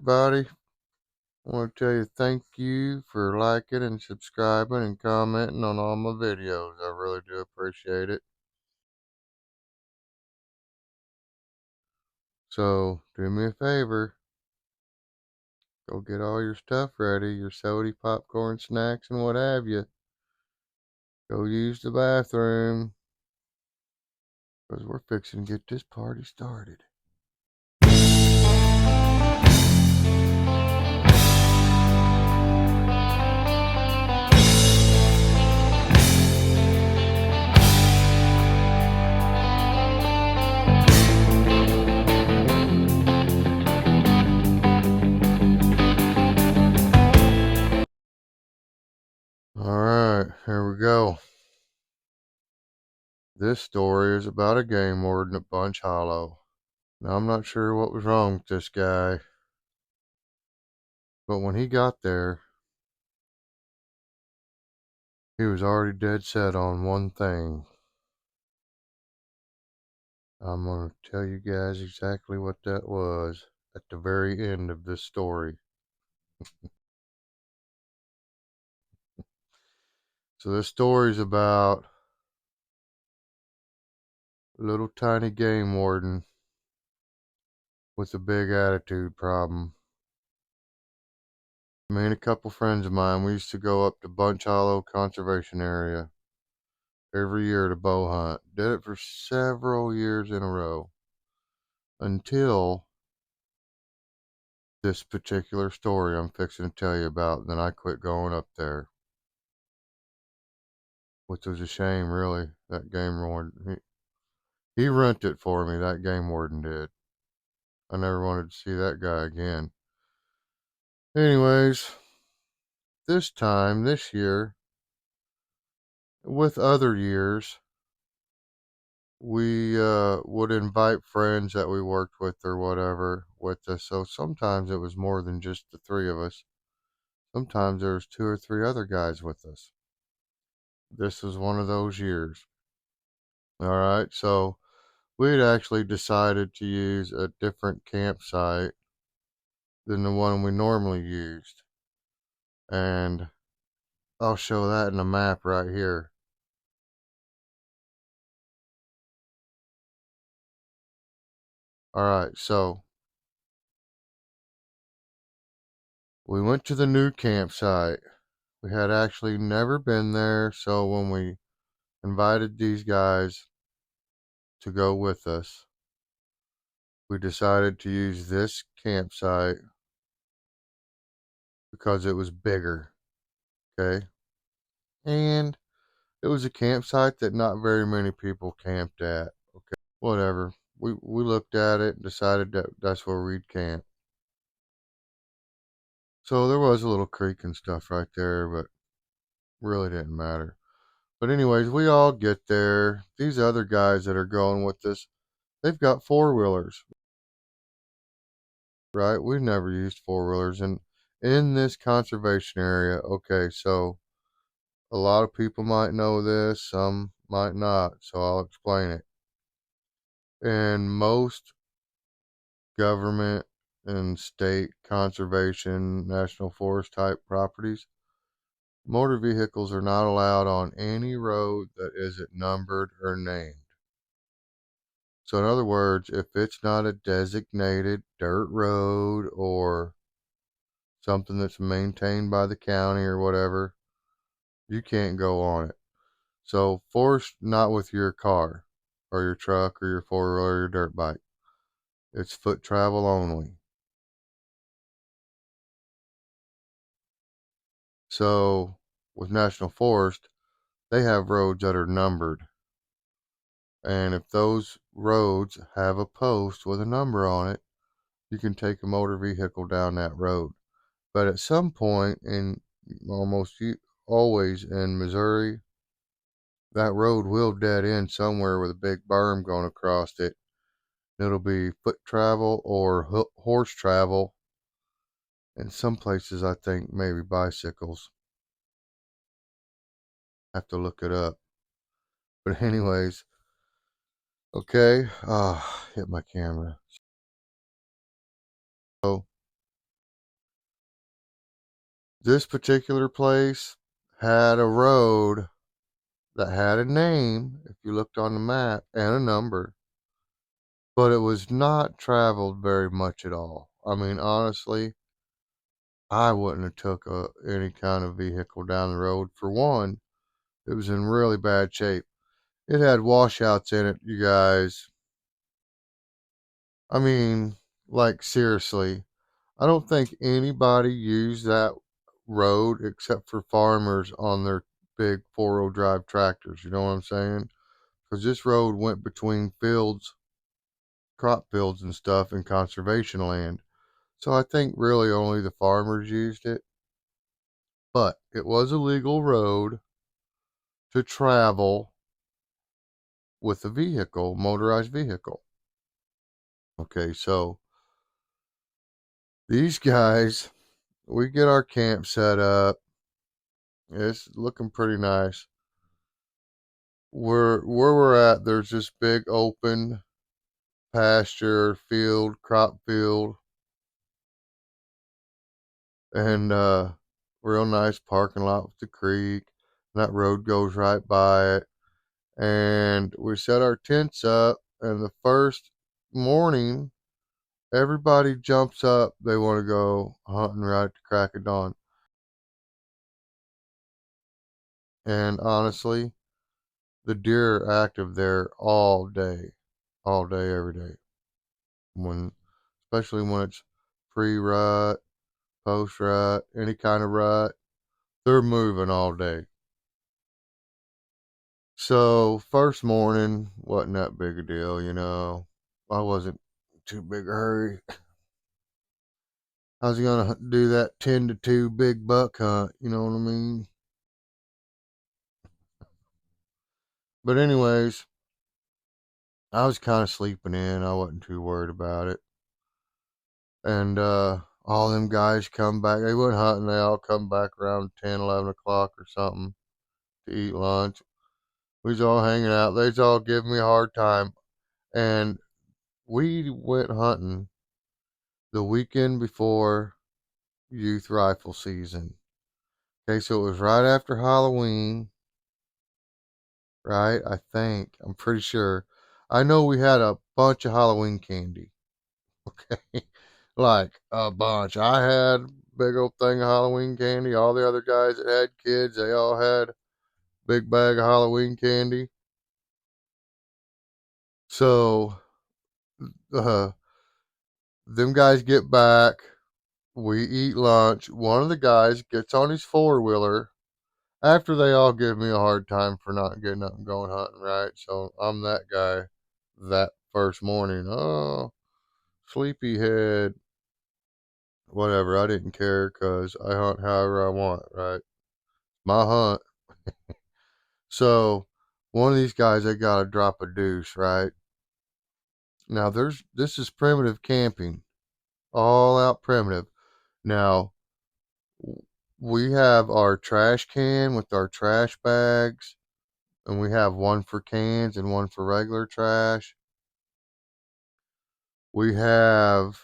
everybody. I want to tell you thank you for liking and subscribing and commenting on all my videos. I really do appreciate it. So, do me a favor. Go get all your stuff ready, your soda, popcorn, snacks, and what have you. Go use the bathroom, because we're fixing to get this party started. Alright, here we go. This story is about a game warden at Bunch Hollow. Now, I'm not sure what was wrong with this guy, but when he got there, he was already dead set on one thing. I'm going to tell you guys exactly what that was at the very end of this story. So this story is about a little tiny game warden with a big attitude problem. Me and a couple friends of mine, we used to go up to Bunch Hollow Conservation Area every year to bow hunt. Did it for several years in a row until this particular story I'm fixing to tell you about. Then I quit going up there, which was a shame, really. That game warden, he ruined it for me. That game warden did. I never wanted to see that guy again. Anyways, this year, with other years, we would invite friends that we worked with or whatever with us. So sometimes it was more than just the three of us. Sometimes there was two or three other guys with us. This was one of those years. All right, so we'd actually decided to use a different campsite than the one we normally used. And I'll show that in a map right here. All right, so we went to the new campsite. We had actually never been there, so when we invited these guys to go with us, we decided to use this campsite because it was bigger, okay? And it was a campsite that not very many people camped at, okay? Whatever. We looked at it and decided that that's where we'd camp. So there was a little creek and stuff right there, but really didn't matter. But anyways, we all get there. These other guys that are going with us, they've got four-wheelers, right? We've never used four-wheelers. And in this conservation area, okay, so a lot of people might know this, some might not, so I'll explain it. In most government and state conservation, national forest type properties, motor vehicles are not allowed on any road that isn't numbered or named. So, in other words, if it's not a designated dirt road or something that's maintained by the county or whatever, you can't go on it. So, force not with your car or your truck or your four wheeler or your dirt bike. It's foot travel only. So, with National Forest, they have roads that are numbered. And if those roads have a post with a number on it, you can take a motor vehicle down that road. But at some point, in almost always in Missouri, that road will dead end somewhere with a big berm going across it. It'll be foot travel or horse travel. In some places, I think maybe bicycles. Have to look it up. But anyways, okay. Hit my camera. So This particular place had a road that had a name, if you looked on the map, and a number, but it was not traveled very much at all. I mean, honestly, I wouldn't have took any kind of vehicle down the road. For one, it was in really bad shape. It had washouts in it, you guys. I mean, like seriously, I don't think anybody used that road except for farmers on their big four-wheel drive tractors. You know what I'm saying? Because this road went between fields, crop fields and stuff, and conservation land. So I think really only the farmers used it. But it was a legal road to travel with a vehicle, motorized vehicle. Okay, so these guys, we get our camp set up. It's looking pretty nice. Where we're at, there's this big open pasture field, crop field, and real nice parking lot with the creek. And that road goes right by it. And we set our tents up, and the first morning, everybody jumps up. They want to go hunting right at the crack of dawn. And honestly, the deer are active there all day, every day. When, especially when it's pre-rut, post-rut, any kind of rut, they're moving all day. So first morning wasn't that big a deal, you know. I wasn't too big a hurry. I was gonna do that 10 to 2 big buck hunt, you know what I mean? But anyways, I was kind of sleeping in. I wasn't too worried about it. And all them guys come back. They went hunting. They all come back around 10, 11 o'clock or something to eat lunch. We was all hanging out. They was all giving me a hard time. And we went hunting the weekend before youth rifle season. Okay, so it was right after Halloween, right? I think. I'm pretty sure. I know we had a bunch of Halloween candy. Okay. Like a bunch. I had big old thing of Halloween candy. All the other guys that had kids, they all had big bag of Halloween candy. So, uh, them guys get back. We eat lunch. One of the guys gets on his four wheeler after they all give me a hard time for not getting up and going hunting, right? So I'm that guy that first morning. Oh, sleepyhead. Whatever. I didn't care because I hunt however I want, right? My hunt. So one of these guys, they got to drop a deuce, right? Now this is primitive camping, all out primitive. Now we have our trash can with our trash bags, and we have one for cans and one for regular trash. We have,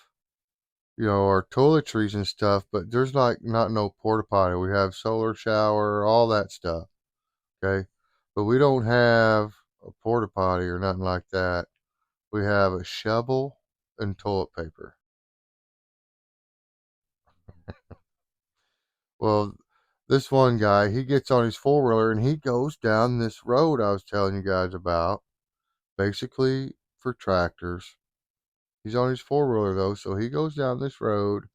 our toiletries and stuff, but there's like not no porta potty. We have solar shower, all that stuff. Okay. But we don't have a porta potty or nothing like that. We have a shovel and toilet paper. Well, this one guy, he gets on his four wheeler and he goes down this road I was telling you guys about, basically for tractors. He's on his four wheeler though, so he goes down this road.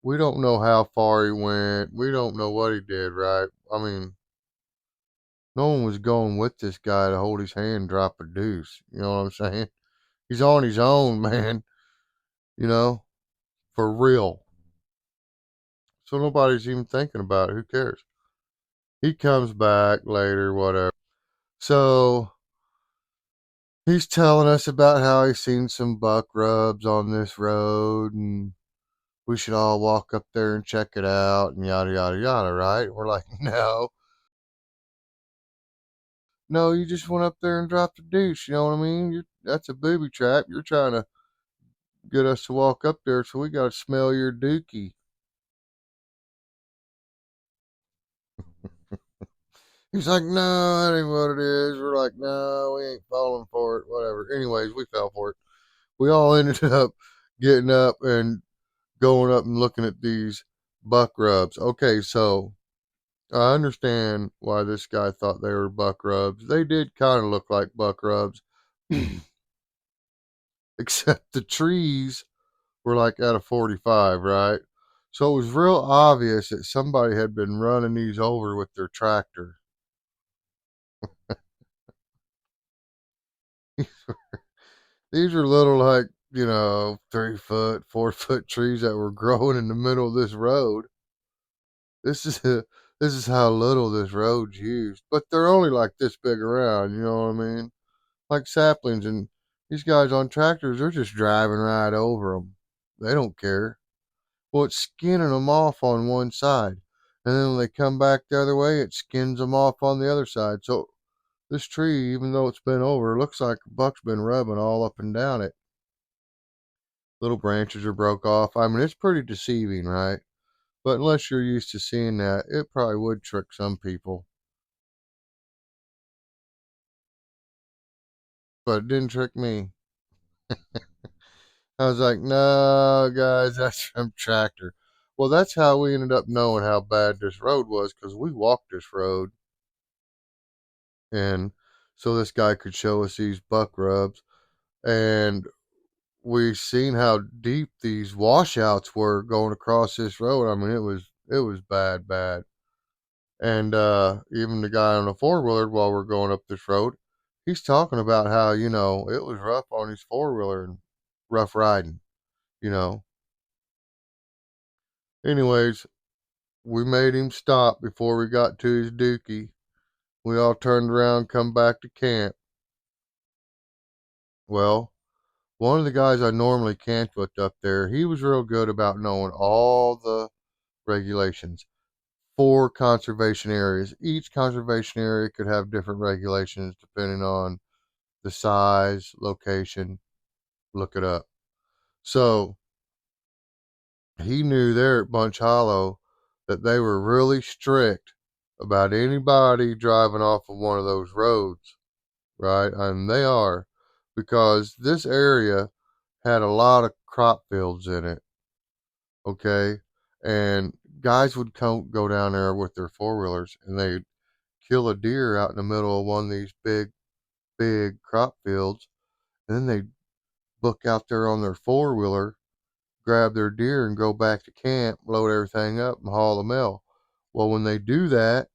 We don't know how far he went. We don't know what he did, right? I mean, no one was going with this guy to hold his hand, drop a deuce. You know what I'm saying? He's on his own, man. You know, for real. So nobody's even thinking about it. Who cares? He comes back later, whatever. So he's telling us about how he's seen some buck rubs on this road and we should all walk up there and check it out and yada, yada, yada, right? We're like, no. No, you just went up there and dropped a deuce. You know what I mean? That's a booby trap. You're trying to get us to walk up there, so we got to smell your dookie. He's like, no, that ain't what it is. We're like, no, we ain't falling for it. Whatever. Anyways, we fell for it. We all ended up getting up and going up and looking at these buck rubs. Okay, so I understand why this guy thought they were buck rubs. They did kind of look like buck rubs, except the trees were like at a 45, right? So it was real obvious that somebody had been running these over with their tractor. These are little, like, 3 foot, 4 foot trees that were growing in the middle of this road. This is this is how little this road's used, but they're only like this big around. You know what I mean? Like saplings, and these guys on tractors, they're just driving right over them. They don't care. Well, it's skinning them off on one side, and then when they come back the other way, it skins them off on the other side. So this tree, even though it's been over, looks like a buck's been rubbing all up and down it. Little branches are broke off. I mean, it's pretty deceiving, right? But unless you're used to seeing that, it probably would trick some people. But it didn't trick me. I was like, no, guys, that's from tractor. Well, that's how we ended up knowing how bad this road was, because we walked this road. And so this guy could show us these buck rubs. And we seen how deep these washouts were going across this road. I mean, it was bad, bad. And even the guy on the four wheeler, while we're going up this road, he's talking about how, it was rough on his four wheeler and rough riding, you know. Anyways, we made him stop before we got to his dookie. We all turned around, come back to camp. Well, one of the guys I normally camped with up there, he was real good about knowing all the regulations. 4 conservation areas. Each conservation area could have different regulations depending on the size, location. Look it up. So he knew there at Bunch Hollow that they were really strict about anybody driving off of one of those roads, right? And they are, because this area had a lot of crop fields in it, okay? And guys would go down there with their four wheelers and they'd kill a deer out in the middle of one of these big, big crop fields. And then they'd book out there on their four wheeler, grab their deer, and go back to camp, load everything up, and haul the mail. Well, when they do that,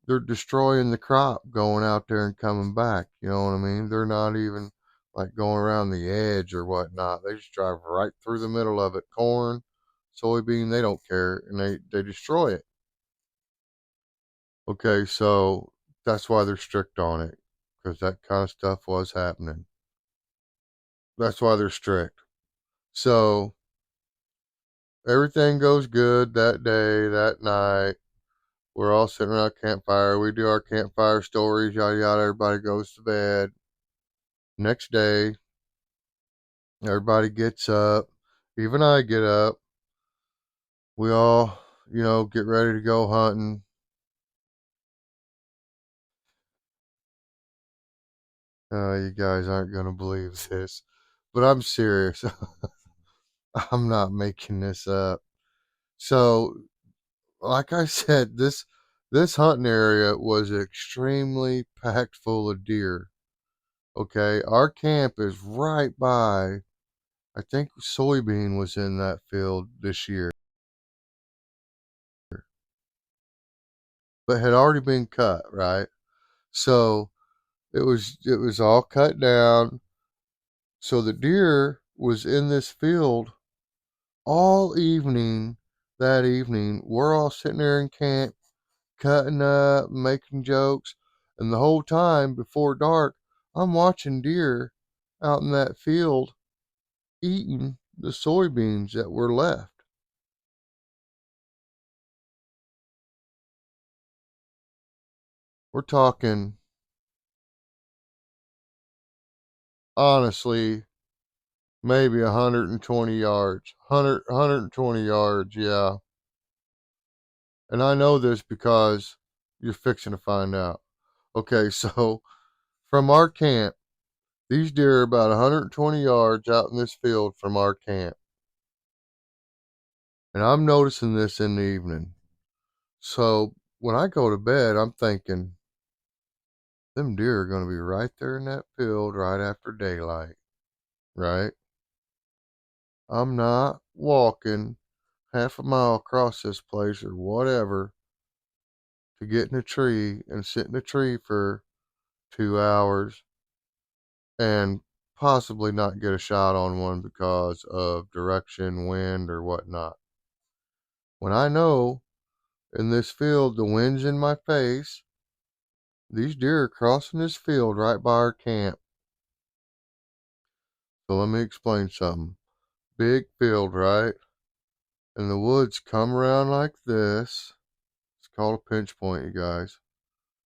they're destroying the crop going out there and coming back. You know what I mean? They're not even like going around the edge or whatnot. They just drive right through the middle of it. Corn, soybean, they don't care, and they destroy it. Okay, so that's why they're strict on it, because that kind of stuff was happening. That's why they're strict. So everything goes good that day, that night. We're all sitting around a campfire. We do our campfire stories, yada yada. Everybody goes to bed. Next day, everybody gets up. Even I get up. We all, get ready to go hunting. You guys aren't going to believe this, but I'm serious. I'm not making this up. So, like I said, this hunting area was extremely packed full of deer. Okay, our camp is right by. I think soybean was in that field this year, but had already been cut, right? So it was all cut down. So the deer was in this field all evening. That evening, we're all sitting there in camp, cutting up, making jokes, and the whole time before dark, I'm watching deer out in that field eating the soybeans that were left. We're talking, honestly, maybe 120 yards. 120 yards, yeah. And I know this because you're fixing to find out. Okay, so from our camp, these deer are about 120 yards out in this field from our camp. And I'm noticing this in the evening. So when I go to bed, I'm thinking, them deer are going to be right there in that field right after daylight, right? I'm not walking half a mile across this place or whatever to get in a tree and sit in a tree for 2 hours and possibly not get a shot on one because of direction, wind, or whatnot. When I know in this field the wind's in my face, these deer are crossing this field right by our camp. So let me explain something. Big field, right? And the woods come around like this. It's called a pinch point, you guys.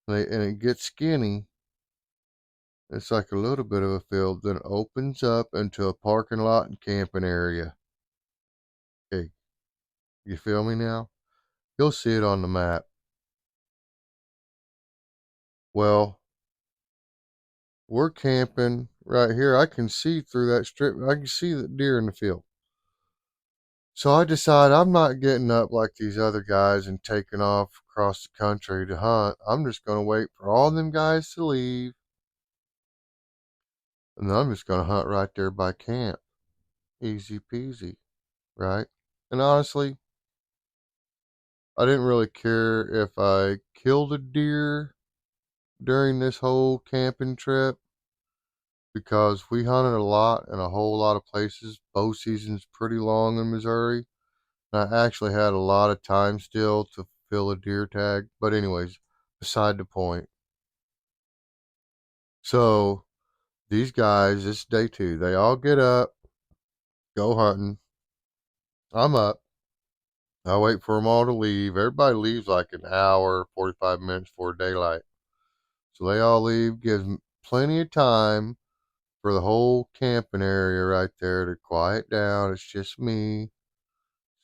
And it gets skinny. It's like a little bit of a field, then it opens up into a parking lot and camping area. Okay, you feel me now? You'll see it on the map. Well, we're camping right here. I can see through that strip. I can see the deer in the field. So I decide I'm not getting up like these other guys and taking off across the country to hunt. I'm just going to wait for all them guys to leave. And then I'm just going to hunt right there by camp. Easy peasy, right? And honestly, I didn't really care if I killed a deer during this whole camping trip because we hunted a lot in a whole lot of places. Bow season's pretty long in Missouri. And I actually had a lot of time still to fill a deer tag. But anyways, beside the point. So these guys, it's day 2. They all get up, go hunting. I'm up. I wait for them all to leave. Everybody leaves like an hour, 45 minutes before daylight. So they all leave, gives plenty of time for the whole camping area right there to quiet down. It's just me.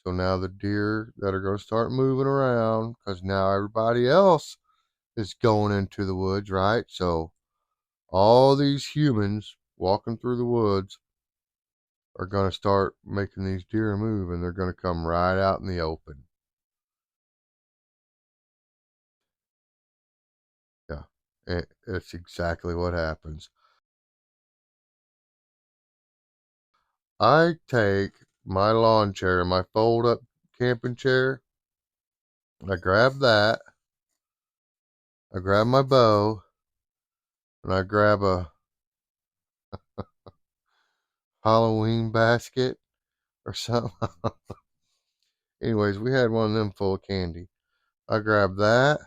So now the deer that are going to start moving around because now everybody else is going into the woods, right? So all these humans walking through the woods are going to start making these deer move and they're going to come right out in the open. Yeah, it's exactly what happens. I take my lawn chair, my fold up camping chair, I grab that, I grab my bow, and I grab a Halloween basket or something. Anyways, we had one of them full of candy. I grab that,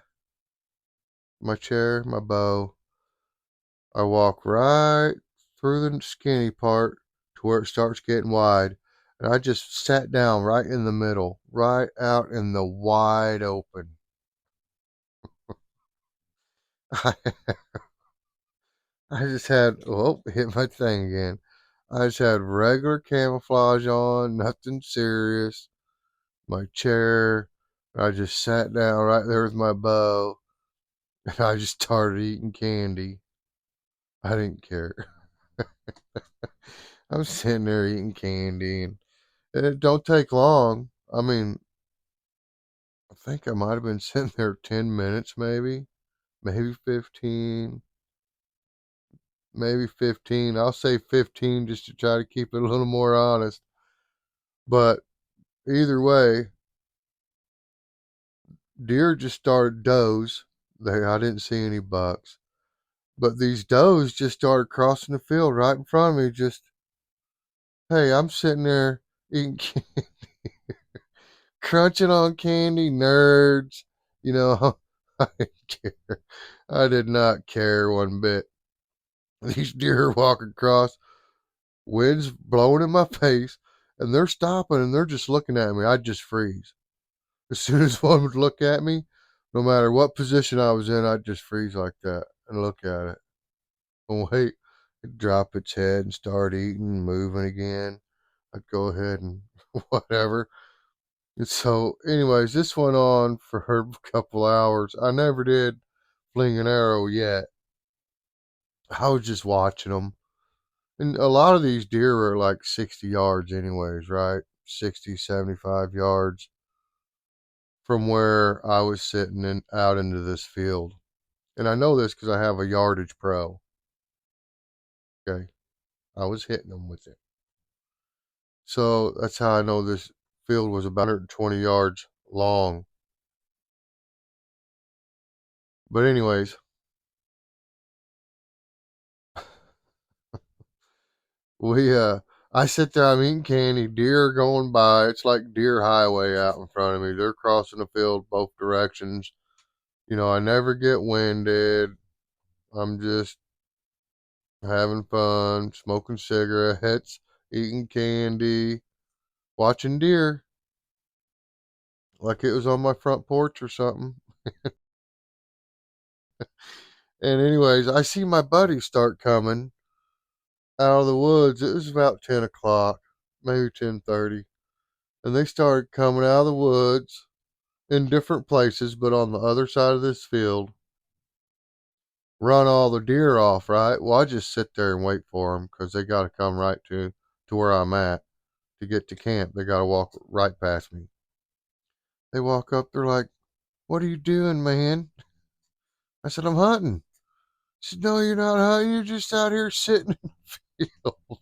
my chair, my bow. I walk right through the skinny part to where it starts getting wide. And I just sat down right in the middle, right out in the wide open. I just had, oh, hit my thing again. I just had regular camouflage on, nothing serious. My chair. I just sat down right there with my bow and I just started eating candy. I didn't care. I'm sitting there eating candy and it don't take long. I mean, I think I might have been sitting there 10 minutes maybe 15, maybe 15. I'll say 15 just to try to keep it a little more honest. But either way, deer just started does. I didn't see any bucks. But these does just started crossing the field right in front of me. Just, hey, I'm sitting there eating, crunching on candy, nerds. You know, I didn't care. I did not care one bit. These deer are walking across, wind's blowing in my face, and they're stopping and they're just looking at me. I'd just freeze. As soon as one would look at me, no matter what position I was in, I'd just freeze like that and look at it and wait. It'd drop its head and start eating, moving again. I'd go ahead and whatever. And so, anyways, this went on for a couple hours. I never did fling an arrow yet. I was just watching them. And a lot of these deer are like 60 yards, anyways, right? 60, 75 yards from where I was sitting in, out into this field. And I know this because I have a yardage pro. Okay. I was hitting them with it. So that's how I know this field was about 120 yards long. But, anyways, we, I sit there, I'm eating candy, deer are going by. It's like deer highway out in front of me. They're crossing the field both directions. You know, I never get winded. I'm just having fun, smoking cigarettes, eating candy, watching deer like it was on my front porch or something. And anyways, I see my buddies start coming out of the woods. It was about 10 o'clock, maybe 10:30, and they started coming out of the woods in different places, but on the other side of this field. Run all the deer off, right? Well, I just sit there and wait for them because they got to come right to where I'm at to get to camp. They got to walk right past me. They walk up, they're like, "What are you doing, man?" I said, "I'm hunting." She said, "No, you're not hunting. You're just out here sitting in the field.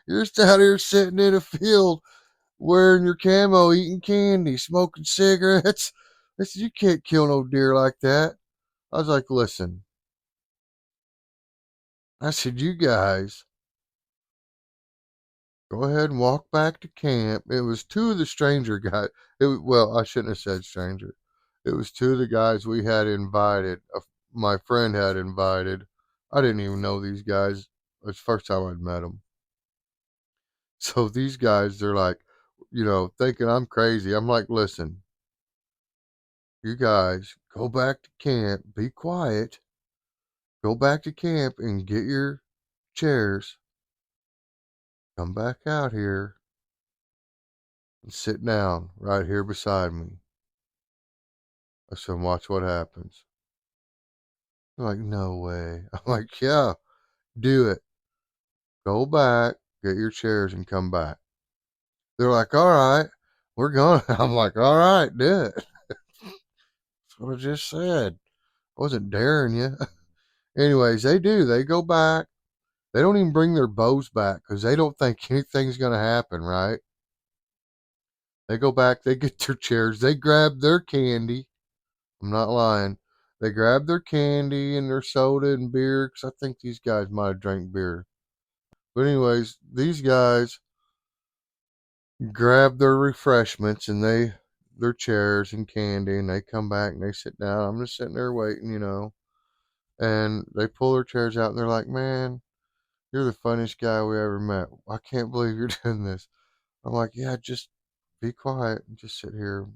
You're just out here sitting in a field wearing your camo, eating candy, smoking cigarettes." I said, "You can't kill no deer like that." I was like, "Listen," I said, "You guys go ahead and walk back to camp." It was two of the stranger guys. Well, I shouldn't have said stranger. It was two of the guys we had invited. My friend had invited. I didn't even know these guys. It was the first time I'd met them. So these guys, they're like, thinking I'm crazy. I'm like, "Listen, you guys, go back to camp. Be quiet. Go back to camp and get your chairs. Come back out here and sit down right here beside me." I said, "Watch what happens." They're like, "No way." I'm like, "Yeah, do it. Go back, get your chairs, and come back." They're like, "All right, we're going." I'm like, "All right, do it." That's what I just said. I wasn't daring you. Anyways, they do. They go back. They don't even bring their bows back because they don't think anything's going to happen, right? They go back. They get their chairs. They grab their candy. I'm not lying. They grab their candy and their soda and beer because I think these guys might have drank beer. But anyways, these guys grab their refreshments and their chairs and candy and they come back and they sit down. I'm just sitting there waiting. And they pull their chairs out and they're like, "Man, you're the funniest guy we ever met. I can't believe you're doing this." I'm like, "Yeah, just be quiet and just sit here,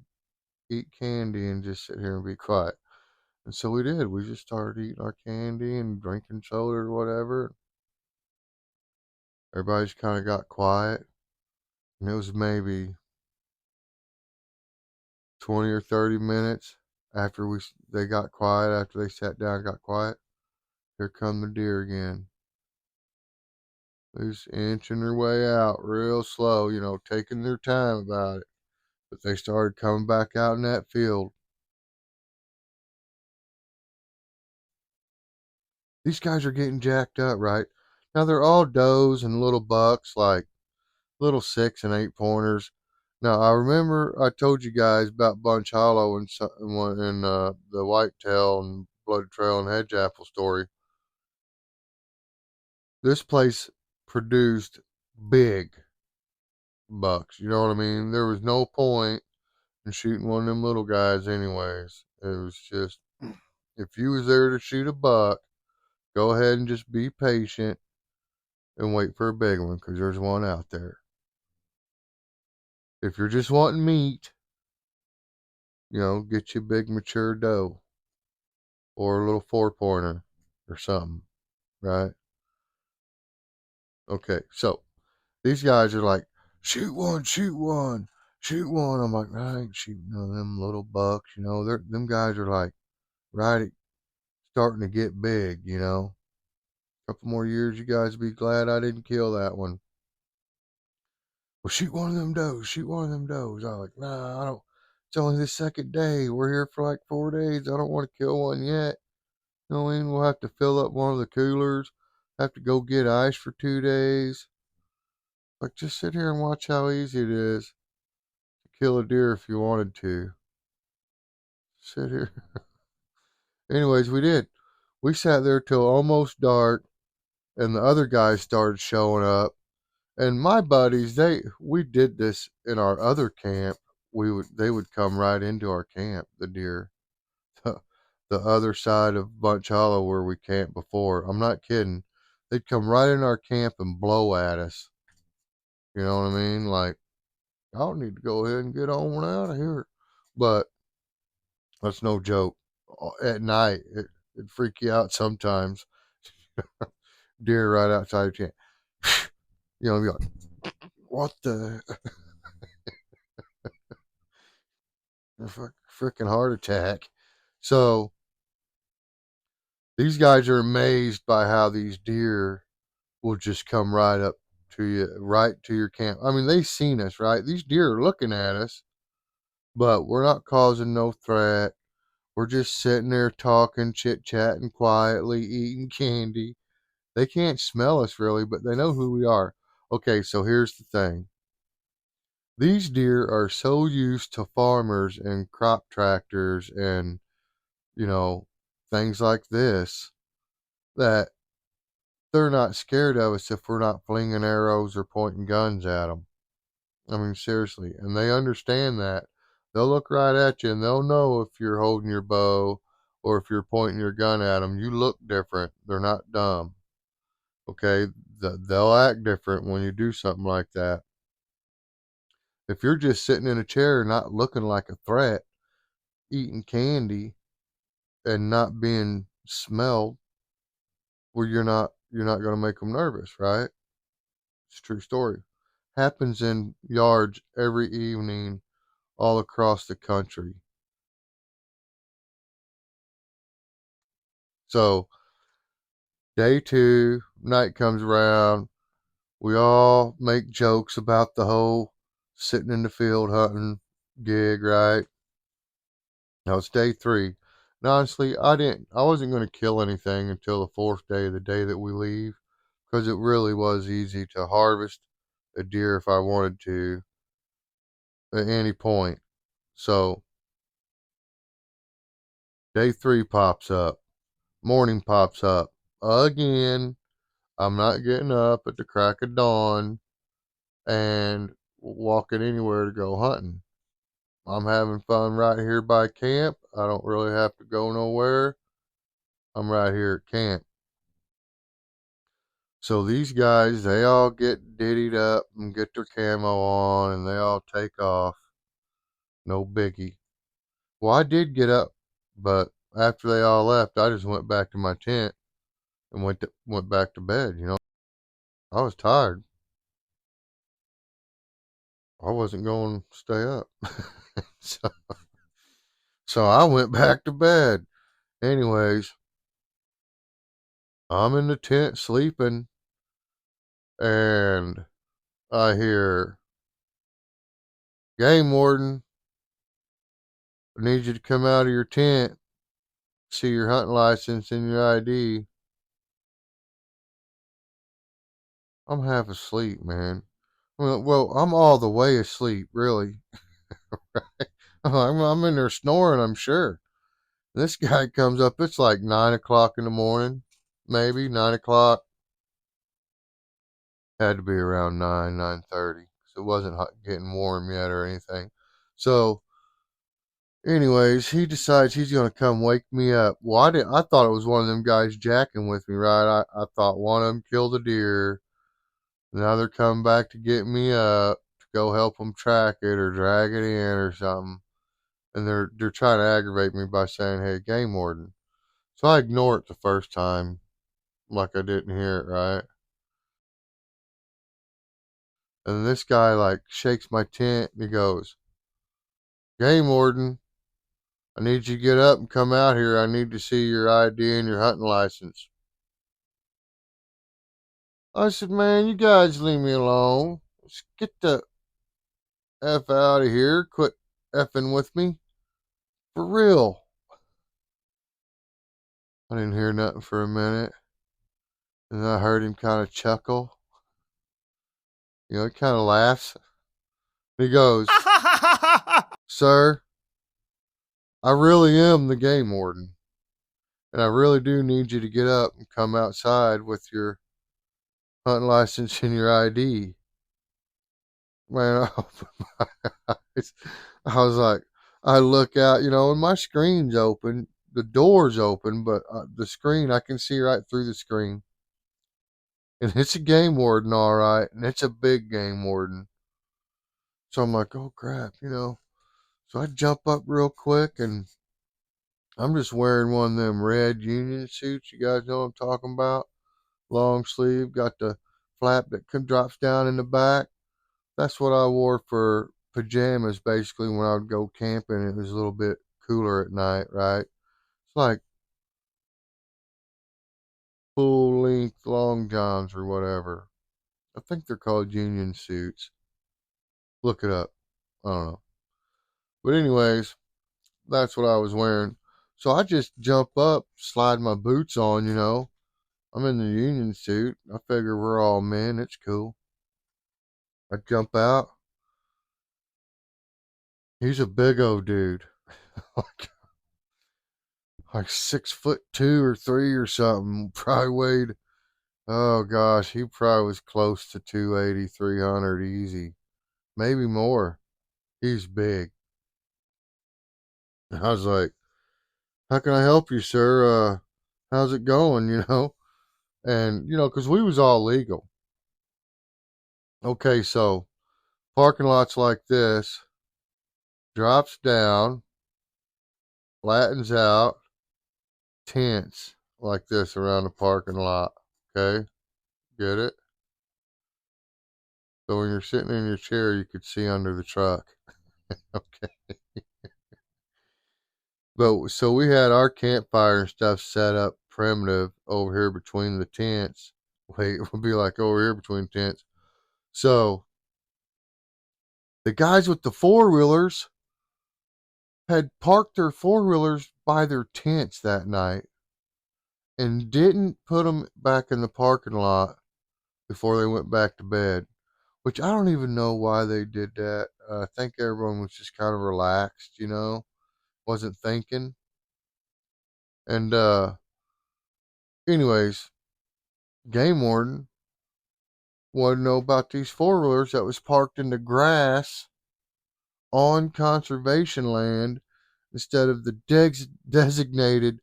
eat candy and just sit here and be quiet." And so we did. We just started eating our candy and drinking soda or whatever. Everybody just kind of got quiet. And it was maybe 20 or 30 minutes after they got quiet, after they sat down and got quiet. Here come the deer again. They're just inching their way out real slow, taking their time about it. But they started coming back out in that field. These guys are getting jacked up, right? Now they're all does and little bucks, like little 6 and 8 pointers. Now I remember I told you guys about Bunch Hollow and the whitetail and blood trail and hedge apple story. This place produced big bucks. You know what I mean? There was no point in shooting one of them little guys, anyways. It was just if you was there to shoot a buck, go ahead and just be patient and wait for a big one because there's one out there. If you're just wanting meat, get you a big mature doe or a little 4 pointer or something, right? Okay, so these guys are like, shoot one, shoot one, shoot one. I'm like, I ain't shooting none of them little bucks, you know. Them guys are like right starting to get big, you know. A couple more years, you guys be glad I didn't kill that one. Well, shoot one of them does. Shoot one of them does. I was like, nah, I don't. It's only the second day. We're here for like 4 days. I don't want to kill one yet. You know what I mean? We'll have to fill up one of the coolers. Have to go get ice for 2 days. Like, just sit here and watch how easy it is to kill a deer if you wanted to. Sit here. Anyways, we did. We sat there till almost dark, and the other guys started showing up. And my buddies, we did this in our other camp. They would come right into our camp, the deer. The other side of Bunch Hollow where we camped before. I'm not kidding. They'd come right in our camp and blow at us. You know what I mean? Like, I'll need to go ahead and get on out of here. But that's no joke. At night, it'd freak you out sometimes. Deer right outside your tent. You know, you're like, what the freaking heart attack? So these guys are amazed by how these deer will just come right up to you, right to your camp. I mean, they've seen us, right? These deer are looking at us, but we're not causing no threat. We're just sitting there talking, chit chatting quietly, eating candy. They can't smell us really, but they know who we are. Okay, so here's the thing. These deer are so used to farmers and crop tractors and, you know, things like this that they're not scared of us if we're not flinging arrows or pointing guns at them. I mean, seriously. And they understand that. They'll look right at you and they'll know if you're holding your bow or if you're pointing your gun at them. You look different. They're not dumb. Okay? They'll act different when you do something like that. If you're just sitting in a chair not looking like a threat, eating candy and not being smelled, well, you're not going to make them nervous, right? It's a true story. Happens in yards every evening all across the country. So day two, night comes around. We all make jokes about the whole sitting in the field hunting gig, right? Now it's day three. And honestly, I wasn't going to kill anything until the fourth day, the day that we leave, because it really was easy to harvest a deer if I wanted to at any point. So day three pops up, morning pops up again. I'm not getting up at the crack of dawn and walking anywhere to go hunting. I'm having fun right here by camp. I don't really have to go nowhere. I'm right here at camp. So these guys, they all get diddied up and get their camo on and they all take off. No biggie. Well, I did get up, but after they all left, I just went back to my tent and went back to bed, you know. I was tired. I wasn't going to stay up. so, so I went back to bed. Anyways, I'm in the tent sleeping and I hear, Game Warden, I need you to come out of your tent, see your hunting license and your ID. I'm half asleep, man. Well, I'm all the way asleep, really. I'm in there snoring, I'm sure. This guy comes up, it's like 9 o'clock in the morning, maybe 9 o'clock. Had to be around 9:30. So it wasn't getting warm yet or anything. So anyways, he decides he's gonna come wake me up. Well, I thought it was one of them guys jacking with me, right? I thought one of them killed a deer. Now they're coming back to get me up to go help them track it or drag it in or something. And they're trying to aggravate me by saying, "Hey, game warden." So I ignore it the first time, like I didn't hear it, right? And this guy like shakes my tent and he goes, "Game warden, I need you to get up and come out here. I need to see your ID and your hunting license." I said, "Man, you guys leave me alone. Just get the F out of here. Quit effing with me. For real." I didn't hear nothing for a minute. And then I heard him kind of chuckle. He kind of laughs. He goes, "Sir, I really am the game warden. And I really do need you to get up and come outside with your hunting license and your ID." Man, I opened my eyes. I was like, I look out, and my screen's open. The door's open, but the screen, I can see right through the screen. And it's a game warden, all right. And it's a big game warden. So I'm like, oh, crap. So I jump up real quick and I'm just wearing one of them red union suits. You guys know what I'm talking about? Long sleeve, got the flap that drops down in the back. That's what I wore for pajamas basically when I would go camping. It was a little bit cooler at night, right? It's like full length long johns or whatever. I think they're called union suits. Look it up. I don't know. But anyways, that's what I was wearing. So I just jump up, slide my boots on. I'm in the union suit. I figure we're all men. It's cool. I jump out. He's a big old dude. like 6'2" or 3" or something. Probably weighed, oh gosh, he probably was close to 280, 300 easy, maybe more. He's big. I was like, "How can I help you, sir? How's it going?" And because we was all legal. Okay, so parking lots like this drops down, flattens out, tents like this around the parking lot. Okay, get it? So when you're sitting in your chair, you could see under the truck. Okay. But so we had our campfire and stuff set up primitive over here between the tents. Wait, it would be like over here between tents. So the guys with the four wheelers had parked their four wheelers by their tents that night and didn't put them back in the parking lot before they went back to bed. Which I don't even know why they did that. I think everyone was just kind of relaxed, wasn't thinking. And anyways, game warden wanted to know about these four wheelers that was parked in the grass on conservation land instead of the designated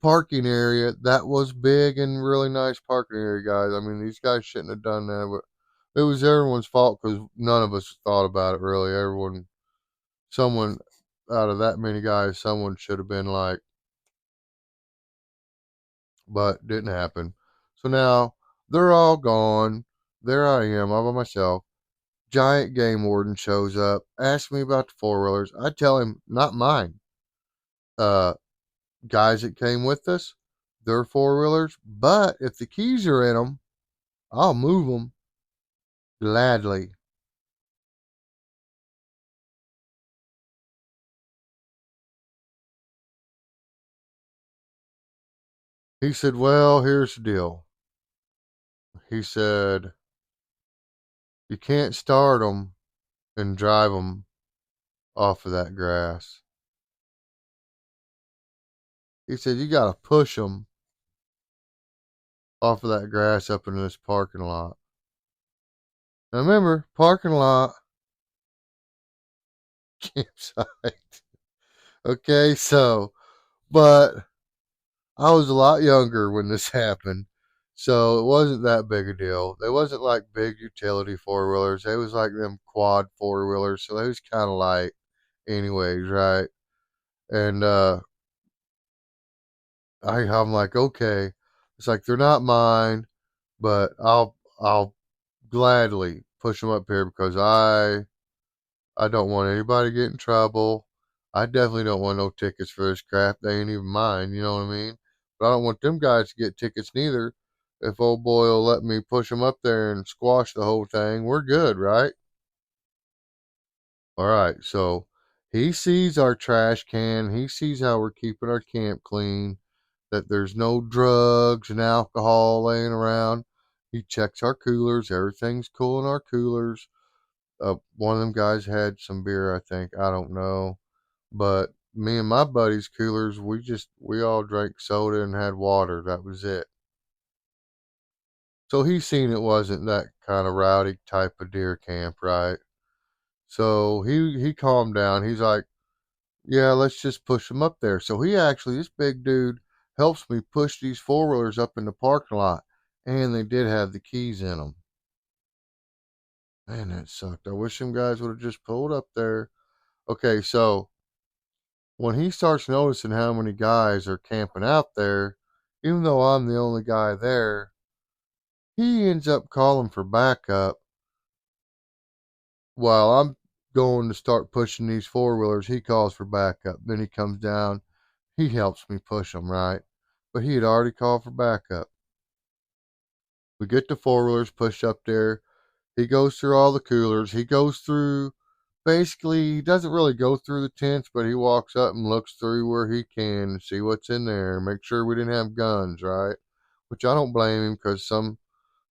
parking area that was big and really nice parking area, guys. I mean, these guys shouldn't have done that, but it was everyone's fault because none of us thought about it really. Someone out of that many guys, someone should have been like, but didn't happen. So now they're all gone. There I am, all by myself. Giant game warden shows up, asks me about the four wheelers. I tell him, not mine. Uh, Guys that came with us, they're four wheelers. But if the keys are in them, I'll move them gladly. He said, "Well, here's the deal." He said, "You can't start them and drive them off of that grass." He said, "You got to push them off of that grass up into this parking lot." Now remember, parking lot, campsite. Okay, so, but I was a lot younger when this happened, so it wasn't that big a deal. They wasn't like big utility four wheelers. They was like them quad four wheelers, so they was kind of light, anyways, right? And I'm like, okay, it's like they're not mine, but I'll gladly push them up here because I don't want anybody to get in trouble. I definitely don't want no tickets for this crap. They ain't even mine, you know what I mean? But I don't want them guys to get tickets neither. If old boy will let me push them up there and squash the whole thing, we're good, right? All right, so he sees our trash can. He sees how we're keeping our camp clean, that there's no drugs and alcohol laying around. He checks our coolers. Everything's cool in our coolers. One of them guys had some beer, I think. I don't know. But me and my buddies' coolers, we all drank soda and had water. That was it. So he seen it wasn't that kind of rowdy type of deer camp, right? So he calmed down. He's like, yeah, let's just push them up there. So he actually, this big dude, helps me push these four wheelers up in the parking lot, and they did have the keys in them. Man, that sucked. I wish them guys would have just pulled up there. Okay, so when he starts noticing how many guys are camping out there, even though I'm the only guy there, he ends up calling for backup while I'm going to start pushing these four wheelers. He calls for backup. Then he comes down. He helps me push them, right? But he had already called for backup. We get the four wheelers pushed up there. He goes through all the coolers. He goes through, basically, he doesn't really go through the tents, but he walks up and looks through where he can and see what's in there. Make sure we didn't have guns, right? Which I don't blame him because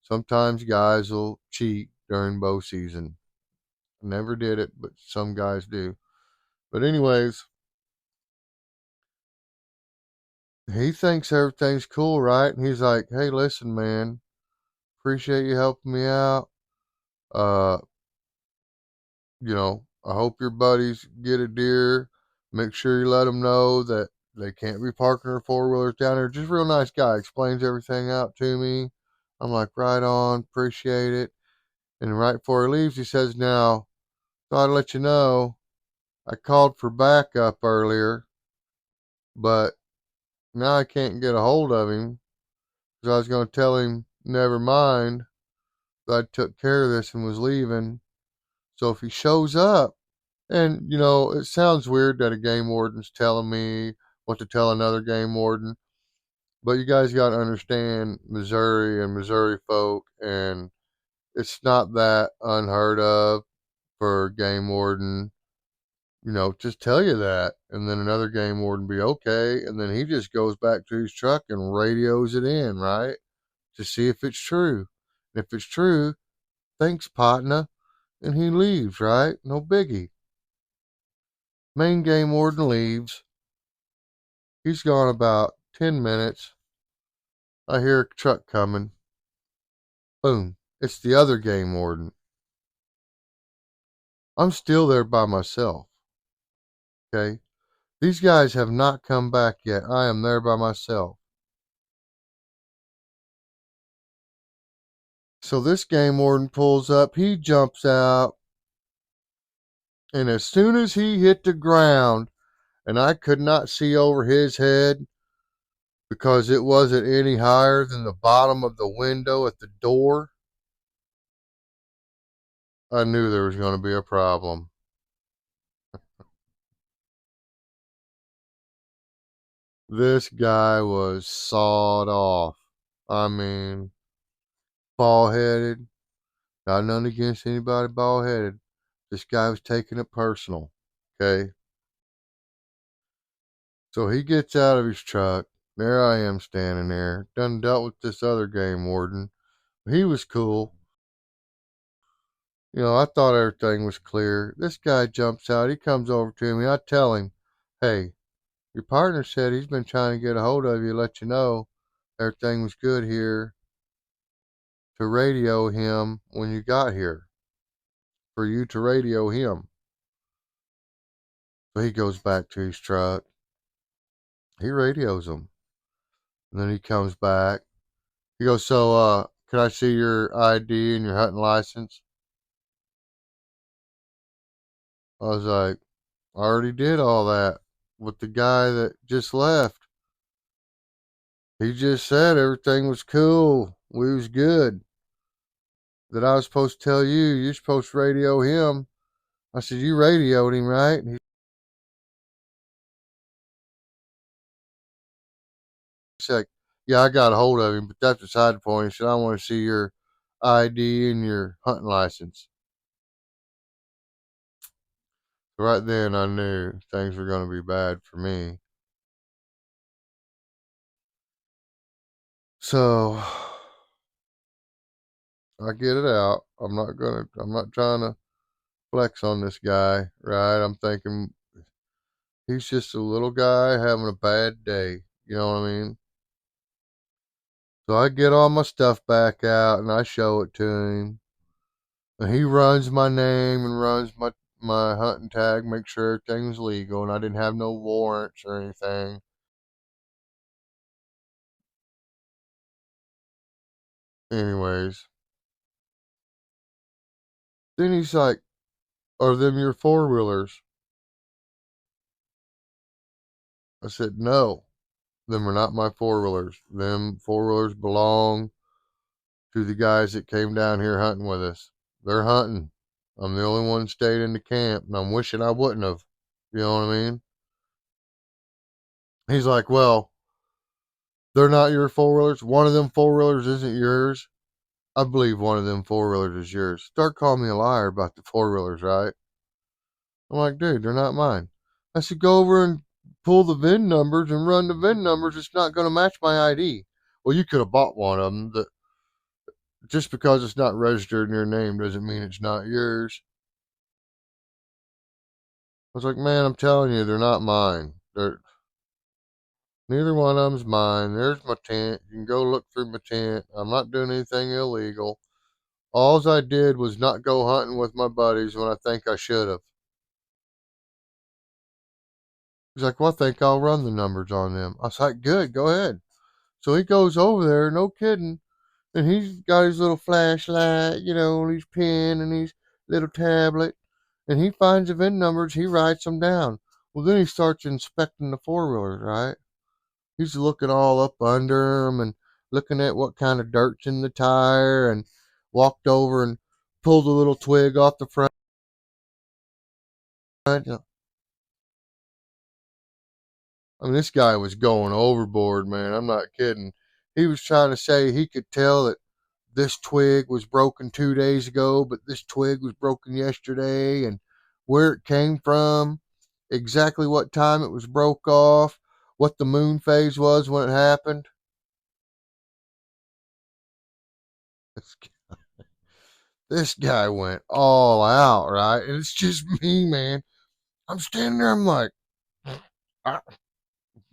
sometimes guys will cheat during bow season. Never did it, but some guys do. But anyways, he thinks everything's cool, right? And he's like, "Hey, listen, man, appreciate you helping me out. Uh, I hope your buddies get a deer. Make sure you let them know that they can't be parking their four wheelers down there." Just real nice guy. Explains everything out to me. I'm like, right on, appreciate it. And right before he leaves, he says, "Now, thought I'd let you know, I called for backup earlier, but now I can't get a hold of him because I was going to tell him, never mind, that I took care of this and was leaving. So if he shows up," and, it sounds weird that a game warden's telling me what to tell another game warden, but you guys got to understand Missouri and Missouri folk, and it's not that unheard of for a game warden, just tell you that. And then another game warden be okay. And then he just goes back to his truck and radios it in, right? To see if it's true. And if it's true, thanks, partner. And he leaves, right? No biggie. Main game warden leaves. He's gone about 10 minutes. I hear a truck coming. Boom. It's the other game warden. I'm still there by myself. Okay. These guys have not come back yet. I am there by myself. So this game warden pulls up. He jumps out. And as soon as he hit the ground, and I could not see over his head because it wasn't any higher than the bottom of the window at the door, I knew there was going to be a problem. This guy was sawed off. I mean, bald headed. Got nothing against anybody bald headed. This guy was taking it personal. Okay. So he gets out of his truck. There I am standing there. Done dealt with this other game warden. He was cool. I thought everything was clear. This guy jumps out. He comes over to me. I tell him, "Hey, your partner said he's been trying to get a hold of you, let you know everything was good here to radio him when you got here, for you to radio him." So he goes back to his truck. He radios him. And then he comes back. He goes, "So, can I see your ID and your hunting license?" I was like, "I already did all that with the guy that just left. He just said everything was cool. We was good." that I was supposed to tell you. You're supposed to radio him. I said, you radioed him, right? And he's like, yeah, I got a hold of him, but that's beside the point. He said, I want to see your ID and your hunting license. So right then I knew things were going to be bad for me. So I get it out. I'm not trying to flex on this guy, right? I'm thinking he's just a little guy having a bad day. You know what I mean? So I get all my stuff back out and I show it to him. And he runs my name and runs my hunting tag, make sure everything's legal and I didn't have no warrants or anything. Anyways, then he's like, are them your four wheelers? I said, no, them are not my four wheelers. Them four wheelers belong to the guys that came down here hunting with us. They're hunting. I'm the only one stayed in the camp, and I'm wishing I wouldn't have. You know what I mean? He's like, well, they're not your four wheelers. One of them four wheelers isn't yours. I believe one of them four wheelers is yours. Start calling me a liar about the four wheelers, right? I'm like, dude, they're not mine. I said, go over and pull the VIN numbers and run the VIN numbers. It's not going to match my ID. Well, you could have bought one of them. That just because it's not registered in your name doesn't mean it's not yours. I was like, man, I'm telling you, they're not mine. They're neither one of them's mine. There's my tent. You can go look through my tent. I'm not doing anything illegal. Alls I did was not go hunting with my buddies when I think I should have. He's like, well, I think I'll run the numbers on them. I was like, good, go ahead. So he goes over there, no kidding, and he's got his little flashlight, you know, and his pen and his little tablet, and he finds the VIN numbers, he writes them down. Well, then he starts inspecting the four wheelers, right? He's looking all up under them and looking at what kind of dirt's in the tire, and walked over and pulled a little twig off the front. I mean, this guy was going overboard, man. I'm not kidding. He was trying to say he could tell that this twig was broken 2 days ago, but this twig was broken yesterday, and where it came from, exactly what time it was broke off, what the moon phase was when it happened. This, this guy went all out, right? And it's just me, man. I'm standing there, I'm like, I,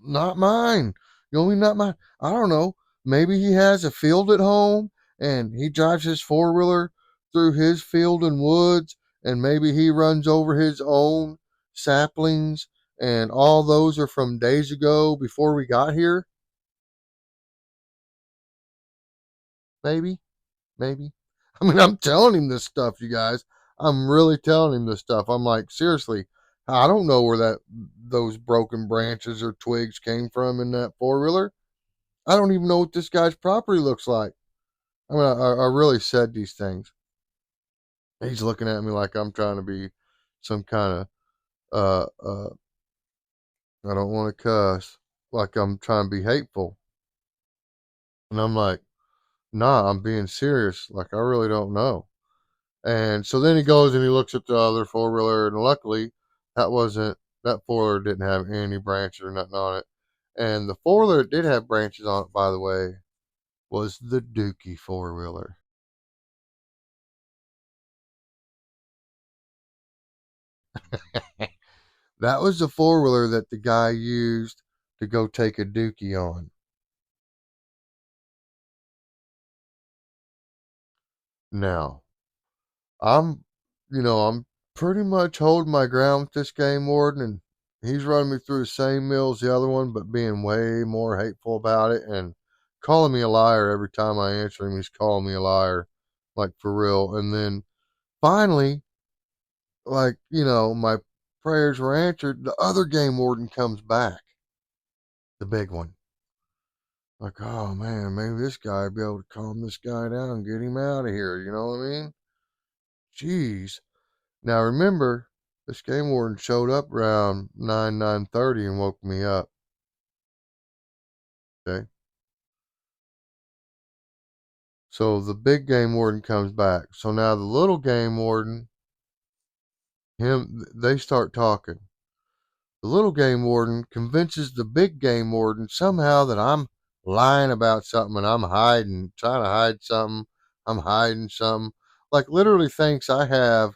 not mine. You only not mine. I don't know. Maybe he has a field at home and he drives his four wheeler through his field and woods, and maybe he runs over his own saplings, and all those are from days ago before we got here. Maybe, maybe. I mean, I'm telling him this stuff, you guys. I'm really telling him this stuff. I'm like, seriously, I don't know where those broken branches or twigs came from in that four wheeler. I don't even know what this guy's property looks like. I mean, I really said these things. He's looking at me like I'm trying to be some kind of, I don't want to cuss, like I'm trying to be hateful. And I'm like, nah, I'm being serious. Like, I really don't know. And so then he goes and he looks at the other four wheeler, and luckily, that four wheeler didn't have any branches or nothing on it. And the four wheeler that did have branches on it, by the way, was the Dookie four wheeler. That was the four wheeler that the guy used to go take a Dookie on. Now, I'm, I'm pretty much holding my ground with this game warden, and he's running me through the same mill as the other one, but being way more hateful about it and calling me a liar every time I answer him. He's calling me a liar, like for real. And then finally, like, my prayers were answered. The other game warden comes back, the big one. Like, oh man, maybe this guy will be able to calm this guy down and get him out of here. You know what I mean? Jeez. Now remember, this game warden showed up around 9:30 and woke me up. Okay. So the big game warden comes back. So now the little game warden, they start talking. The little game warden convinces the big game warden somehow that I'm lying about something and I'm hiding, trying to hide something. I'm hiding something. Like literally thinks I have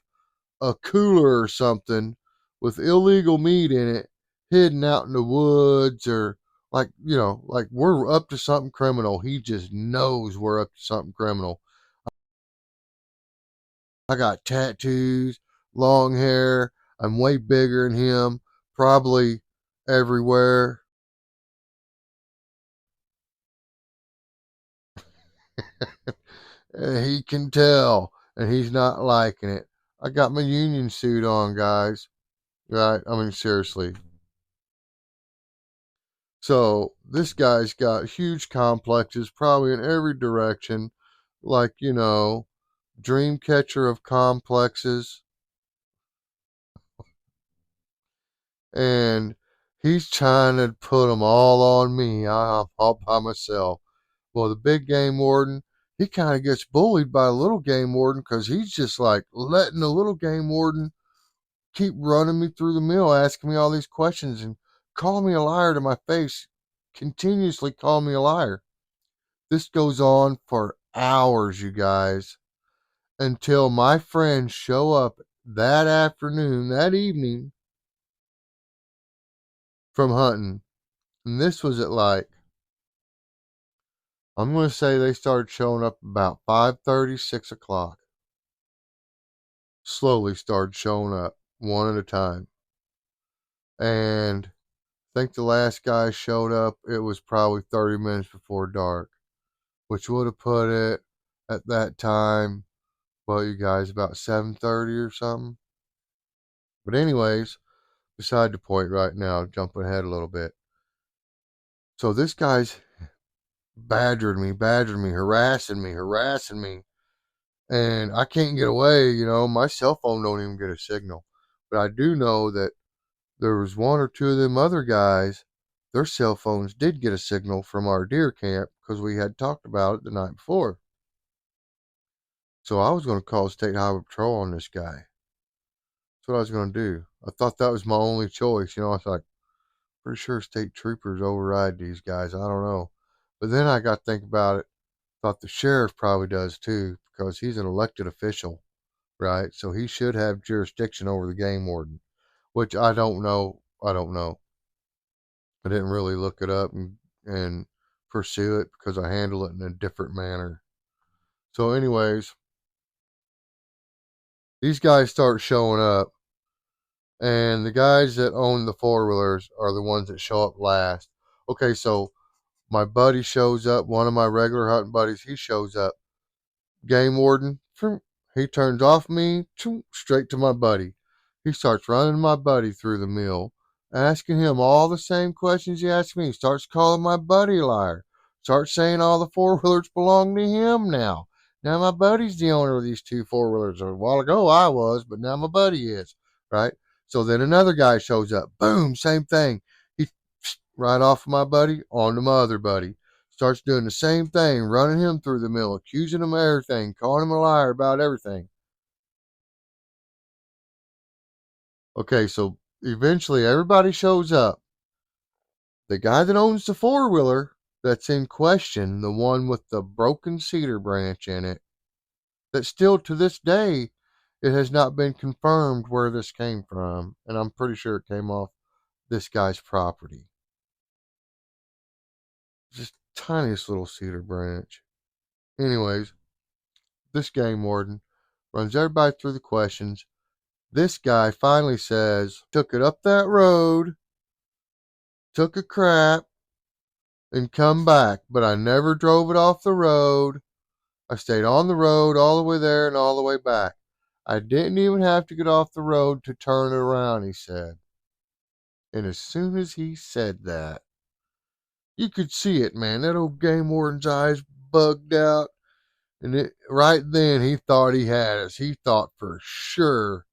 a cooler or something with illegal meat in it hidden out in the woods, or like, like we're up to something criminal. He just knows we're up to something criminal. I got tattoos, long hair. I'm way bigger than him, probably everywhere. And he can tell, and he's not liking it. I got my union suit on, guys. Right? I mean, seriously. So this guy's got huge complexes, probably in every direction, like, dream catcher of complexes. And he's trying to put them all on me. I'm all by myself. Well, the big game warden, he kind of gets bullied by the little game warden because he's just like letting the little game warden keep running me through the mill, asking me all these questions and calling me a liar to my face, continuously calling me a liar. This goes on for hours, you guys, until my friends show up that afternoon, that evening from hunting. And this was at like, I'm going to say they started showing up about 5:30, 6 o'clock. Slowly started showing up one at a time. And I think the last guy showed up, it was probably 30 minutes before dark, which would have put it at that time, well, you guys, about 7:30 or something. But anyways, beside the point right now, jumping ahead a little bit. So this guy's badgering me, harassing me, and I can't get away. My cell phone don't even get a signal. But I do know that there was one or two of them other guys, their cell phones did get a signal from our deer camp because we had talked about it the night before. So I was going to call State Highway Patrol on this guy. That's what I was going to do. I thought that was my only choice. I was like, pretty sure state troopers override these guys. I don't know. But then I got to think about it. Thought the sheriff probably does too, because he's an elected official, right? So he should have jurisdiction over the game warden, which I don't know. I don't know. I didn't really look it up and pursue it because I handle it in a different manner. So, anyways, these guys start showing up, and the guys that own the four wheelers are the ones that show up last. Okay, so my buddy shows up, one of my regular hunting buddies, he shows up. Game warden, he turns off me, straight to my buddy. He starts running my buddy through the mill, asking him all the same questions he asked me. Starts calling my buddy a liar. Starts saying all the four wheelers belong to him now. Now my buddy's the owner of these two four wheelers. A while ago I was, but now my buddy is. Right? So then another guy shows up. Boom, same thing. He right off of my buddy onto my other buddy. Starts doing the same thing, running him through the mill, accusing him of everything, calling him a liar about everything. Okay, so eventually everybody shows up. The guy that owns the four wheeler that's in question, the one with the broken cedar branch in it, that still to this day, it has not been confirmed where this came from. And I'm pretty sure it came off this guy's property. Just tiniest little cedar branch. Anyways, this game warden runs everybody through the questions. This guy finally says, took it up that road, took a crap, and come back. But I never drove it off the road. I stayed on the road all the way there and all the way back. I didn't even have to get off the road to turn around, he said. And as soon as he said that, You could see it, man. That old game warden's eyes bugged out. And right then, he thought he had us. He thought for sure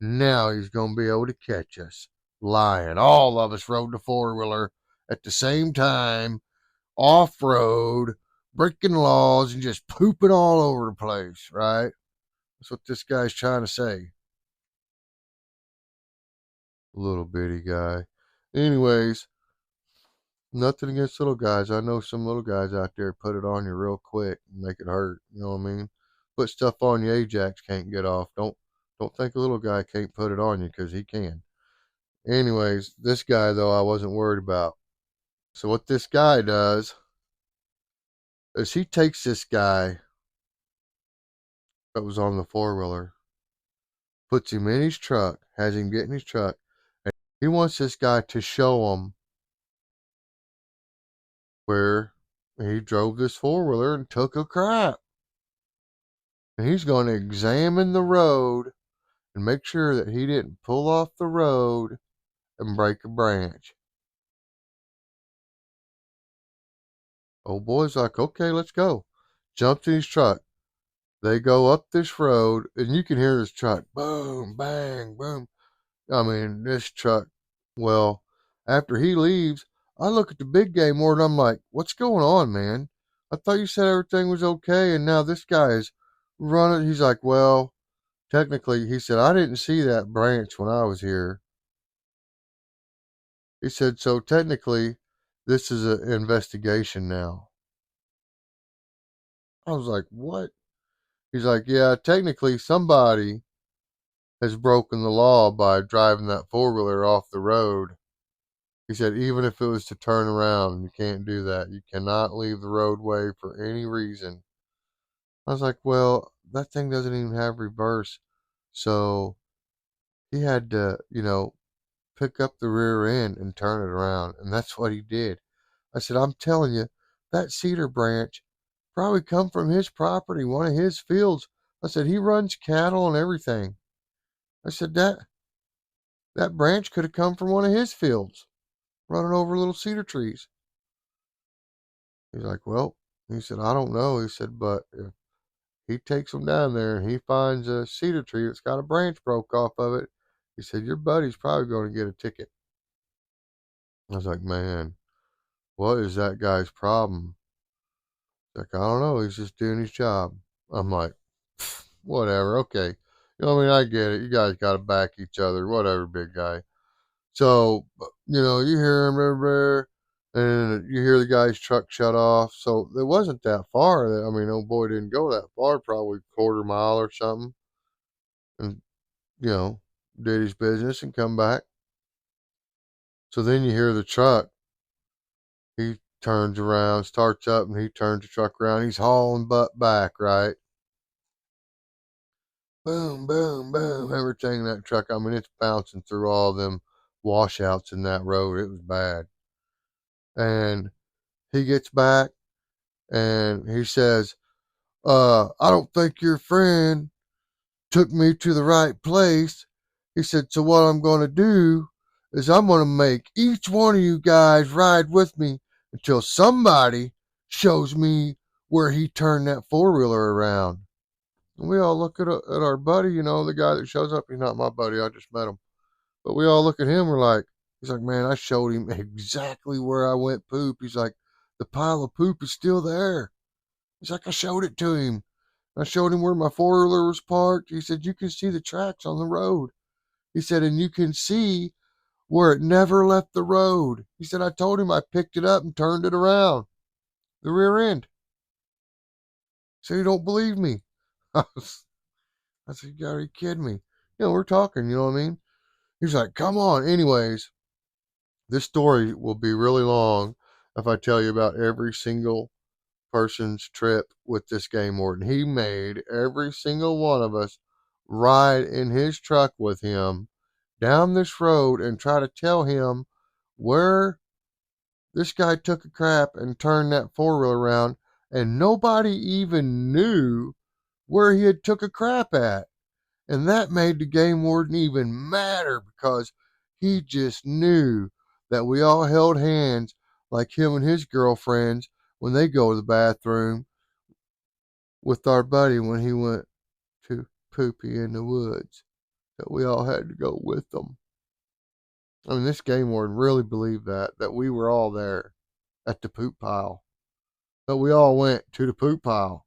now he's going to be able to catch us. Lying. All of us rode the four-wheeler at the same time, off-road, breaking laws, and just pooping all over the place, right? That's what this guy's trying to say. Little bitty guy. Anyways, nothing against little guys. I know some little guys out there put it on you real quick and make it hurt. You know what I mean? Put stuff on you Ajax can't get off. Don't think a little guy can't put it on you, because he can. Anyways, this guy though I wasn't worried about. So what this guy does is he takes this guy that was on the four-wheeler, puts him in his truck, has him get in his truck, and he wants this guy to show him where he drove this four-wheeler and took a crap. And he's going to examine the road and make sure that he didn't pull off the road and break a branch. Old boy's like, okay, let's go. Jumps in his truck. They go up this road, and you can hear his truck. Boom, bang, boom. I mean, this truck, well, after he leaves, I look at the big game warden. I'm like, what's going on, man? I thought you said everything was okay, and now this guy is running. He's like, well, technically, he said, I didn't see that branch when I was here. He said, so technically, this is an investigation now. I was like, what? He's like, yeah, technically, somebody has broken the law by driving that four-wheeler off the road. He said, even if it was to turn around, you can't do that. You cannot leave the roadway for any reason. I was like, well, that thing doesn't even have reverse. So he had to, pick up the rear end and turn it around. And that's what he did. I said, I'm telling you, that cedar branch probably come from his property, one of his fields. I said, he runs cattle and everything. I said, that branch could have come from one of his fields, running over little cedar trees. He's like, well, he said, I don't know. He said, but if he takes them down there and he finds a cedar tree that's got a branch broke off of it, he said, your buddy's probably going to get a ticket. I was like, man, what is that guy's problem? He's like, I don't know. He's just doing his job. I'm like, whatever. Okay. I get it. You guys got to back each other. Whatever, big guy. So, you hear him everywhere, and you hear the guy's truck shut off. So it wasn't that far. Old boy didn't go that far, probably quarter mile or something. And, did his business and come back. So then you hear the truck. He turns around, starts up, and he turns the truck around. He's hauling butt back, right? Boom, boom, boom. Everything in that truck. It's bouncing through all them washouts in that road. It was bad. And he gets back and he says, I don't think your friend took me to the right place. He said, so what I'm going to do is I'm going to make each one of you guys ride with me until somebody shows me where he turned that four-wheeler around. And we all look at our buddy, the guy that shows up. He's not my buddy. I just met him. But we all look at him. We're like, he's like, man, I showed him exactly where I went poop. He's like, the pile of poop is still there. He's like, I showed it to him. I showed him where my four-wheeler was parked. He said, you can see the tracks on the road. He said, and you can see where it never left the road. He said, I told him I picked it up and turned it around, the rear end. He said, you don't believe me. I said, are you kidding me? We're talking, you know what I mean? He's like, come on. Anyways, this story will be really long if I tell you about every single person's trip with this game warden. He made every single one of us ride in his truck with him down this road and try to tell him where this guy took a crap and turned that four-wheeler around, and nobody even knew where he had took a crap at. And that made the game warden even madder because he just knew that we all held hands like him and his girlfriends when they go to the bathroom with our buddy when he went to poopy in the woods, that we all had to go with them. I mean, this game warden really believed that we were all there at the poop pile, that we all went to the poop pile.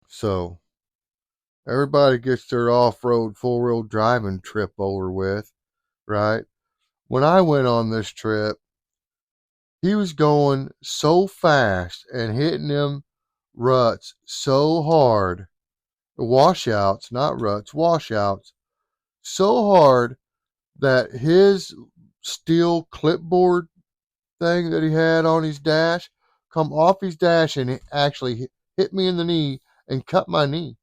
So everybody gets their off-road four-wheel driving trip over with, right? When I went on this trip, he was going so fast and hitting them ruts so hard, washouts, not ruts, washouts, so hard that his steel clipboard thing that he had on his dash come off his dash and it actually hit me in the knee and cut my knee.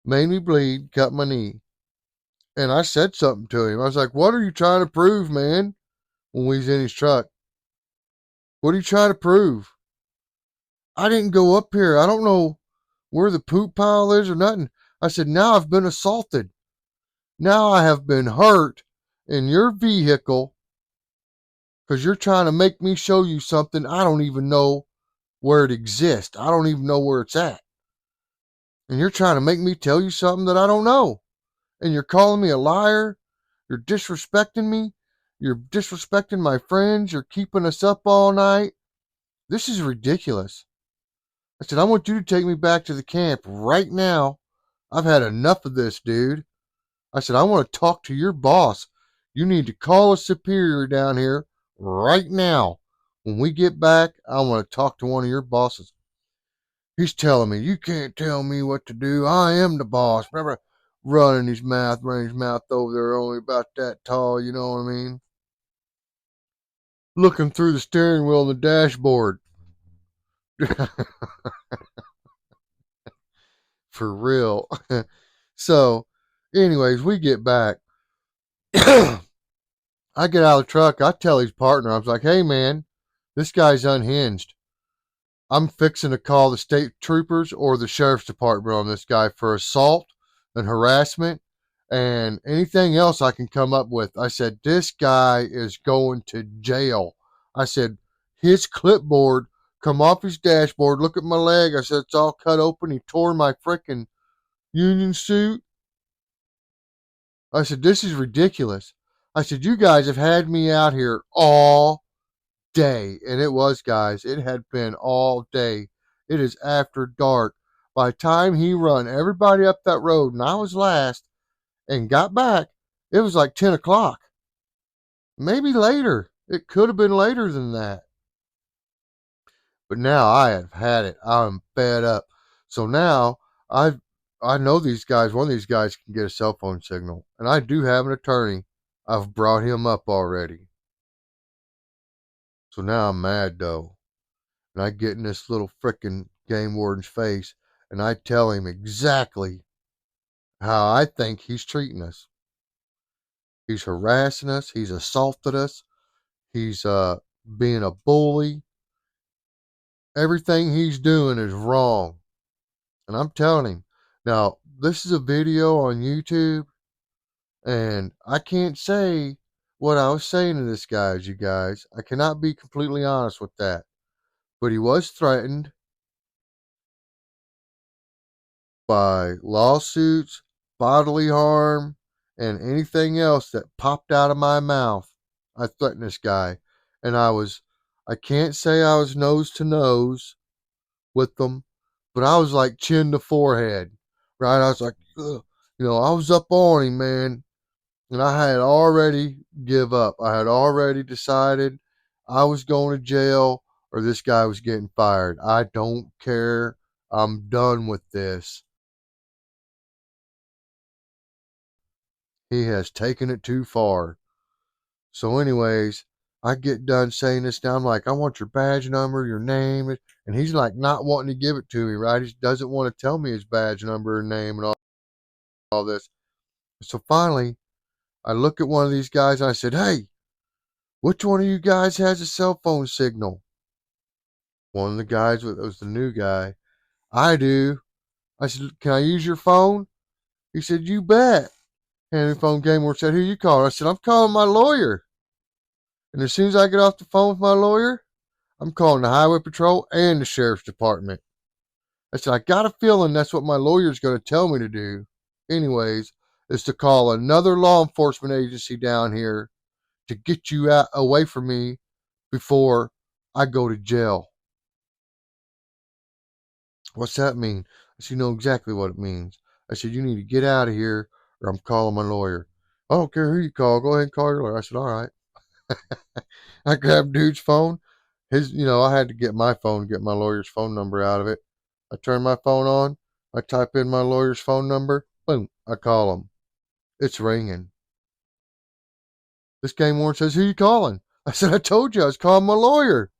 Made me bleed, cut my knee. And I said something to him. I was like, "What are you trying to prove, man?" When we was in his truck. "What are you trying to prove?" "I didn't go up here. I don't know where the poop pile is or nothing." I said, "Now I've been assaulted. Now I have been hurt in your vehicle because you're trying to make me show you something I don't even know where it exists. I don't even know where it's at. And you're trying to make me tell you something that I don't know. And you're calling me a liar. You're disrespecting me. You're disrespecting my friends. You're keeping us up all night. This is ridiculous." I said, "I want you to take me back to the camp right now. I've had enough of this, dude." I said, "I want to talk to your boss. You need to call a superior down here right now. When we get back, I want to talk to one of your bosses." He's telling me, "You can't tell me what to do. I am the boss." Remember, running his mouth over there, only about that tall, you know what I mean? Looking through the steering wheel and the dashboard. For real. So, anyways, we get back. I get out of the truck. I tell his partner, I was like, "Hey, man, this guy's unhinged. I'm fixing to call the state troopers or the sheriff's department on this guy for assault and harassment and anything else I can come up with." I said, "This guy is going to jail." I said, "His clipboard come off his dashboard. Look at my leg." I said, "It's all cut open. He tore my freaking union suit." I said, "This is ridiculous." I said, "You guys have had me out here all day." And it was, guys. It had been all day. It is after dark. By the time he run everybody up that road, and I was last, and got back, it was like 10 o'clock. Maybe later. It could have been later than that. But now I have had it. I'm fed up. So now I know these guys, one of these guys can get a cell phone signal. And I do have an attorney. I've brought him up already. So now I'm mad though. And I get in this little frickin' game warden's face and I tell him exactly how I think he's treating us. He's harassing us. He's assaulted us. He's being a bully. Everything he's doing is wrong. And I'm telling him. Now, this is a video on YouTube, and I can't say what I was saying to this guy, you guys. I cannot be completely honest with that. But he was threatened by lawsuits, bodily harm, and anything else that popped out of my mouth. I threatened this guy. And I can't say I was nose to nose with them, but I was like chin to forehead, right? I was like, ugh. I was up on him, man. And I had already give up. I had already decided I was going to jail or this guy was getting fired. I don't care. I'm done with this. He has taken it too far. So, anyways, I get done saying this now. I'm like, "I want your badge number, your name." And he's like not wanting to give it to me, right? He doesn't want to tell me his badge number and name and all this. So finally, I look at one of these guys and I said, "Hey, which one of you guys has a cell phone signal?" One of the guys was the new guy. "I do." I said, "Can I use your phone?" He said, "You bet." And the phone game warden said, who you calling? I said, I'm calling my lawyer. And as soon as I get off the phone with my lawyer, I'm calling the highway patrol and the sheriff's department. I said, I got a feeling that's what my lawyer's going to tell me to do. Anyways, is to call another law enforcement agency down here to get you out away from me before I go to jail. What's that mean? I said, you know exactly what it means. I said, you need to get out of here or I'm calling my lawyer. I don't care who you call. Go ahead and call your lawyer. I said, all right. I grabbed dude's phone. I had to get my phone, get my lawyer's phone number out of it. I turn my phone on. I type in my lawyer's phone number. Boom. I call him. It's ringing. This game warden says, who you calling? I said, I told you I was calling my lawyer.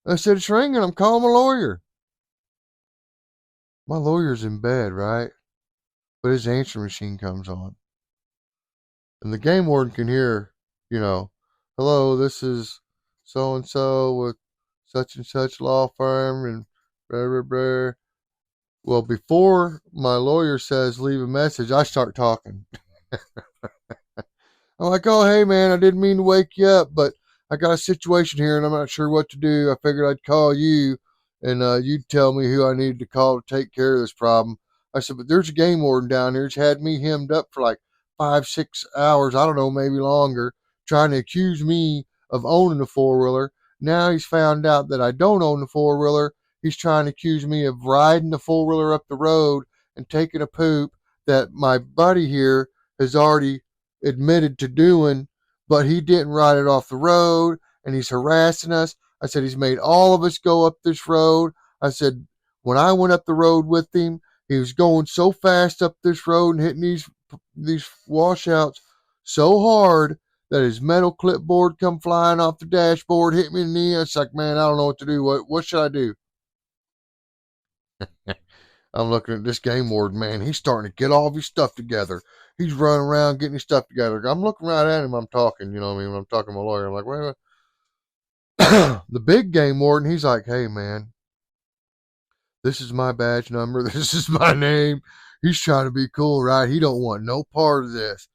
I said, it's ringing. I'm calling my lawyer. My lawyer's in bed, right? But his answering machine comes on. And the game warden can hear, hello, this is so and so with such and such law firm and blah, blah, blah. Well, before my lawyer says leave a message, I start talking. I'm like, oh, hey, man, I didn't mean to wake you up, but I got a situation here and I'm not sure what to do. I figured I'd call you and you'd tell me who I needed to call to take care of this problem. I said, but there's a game warden down here. He's had me hemmed up for like 5, 6 hours, I don't know, maybe longer, trying to accuse me of owning a four-wheeler. Now he's found out that I don't own the four-wheeler. He's trying to accuse me of riding the four-wheeler up the road and taking a poop that my buddy here has already admitted to doing, but he didn't ride it off the road and he's harassing us. I said, he's made all of us go up this road. I said, when I went up the road with him, he was going so fast up this road and hitting these washouts so hard that his metal clipboard come flying off the dashboard, hit me in the knee. It's like, man, I don't know what to do. What should I do? I'm looking at this game warden, man. He's starting to get all of his stuff together. He's running around getting his stuff together. I'm looking right at him. I'm talking, you know what I mean? When I'm talking to my lawyer, I'm like, wait, wait. The big game warden, he's like, hey, man, this is my badge number. This is my name. He's trying to be cool, right? He don't want no part of this.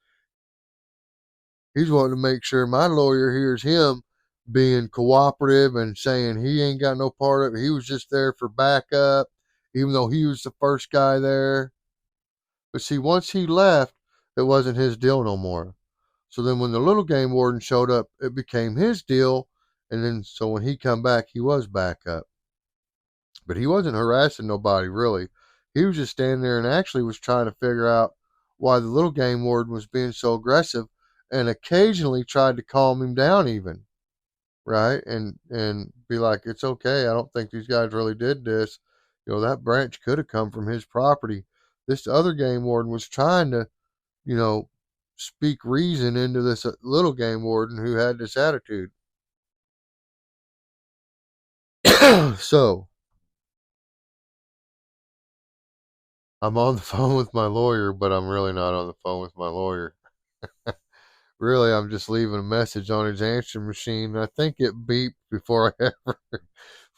He's wanting to make sure my lawyer hears him being cooperative and saying he ain't got no part of it. He was just there for backup, even though he was the first guy there. But see, once he left, it wasn't his deal no more. So then when the little game warden showed up, it became his deal. And then so when he come back, he was back up. But he wasn't harassing nobody really. He was just standing there and actually was trying to figure out why the little game warden was being so aggressive and occasionally tried to calm him down even. Right? And be like, it's okay. I don't think these guys really did this. That branch could have come from his property. This other game warden was trying to, you know, speak reason into this little game warden who had this attitude. So I'm on the phone with my lawyer, but I'm really not on the phone with my lawyer. Really, I'm just leaving a message on his answering machine. I think it beeped before I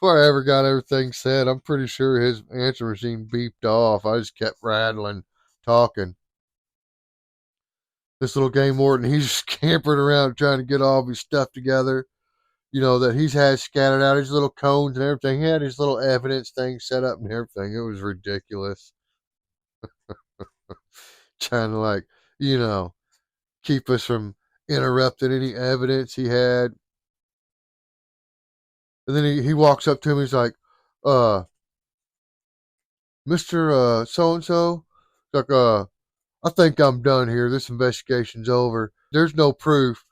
ever got everything said. I'm pretty sure his answering machine beeped off. I just kept rattling, talking. This little game warden, he's scampering around trying to get all of his stuff together. That he's had scattered out, his little cones and everything. He had his little evidence thing set up and everything. It was ridiculous. Trying to you know, keep us from interrupting any evidence he had. And then he walks up to me, he's like, Mr. So and so, like, I think I'm done here. This investigation's over. There's no proof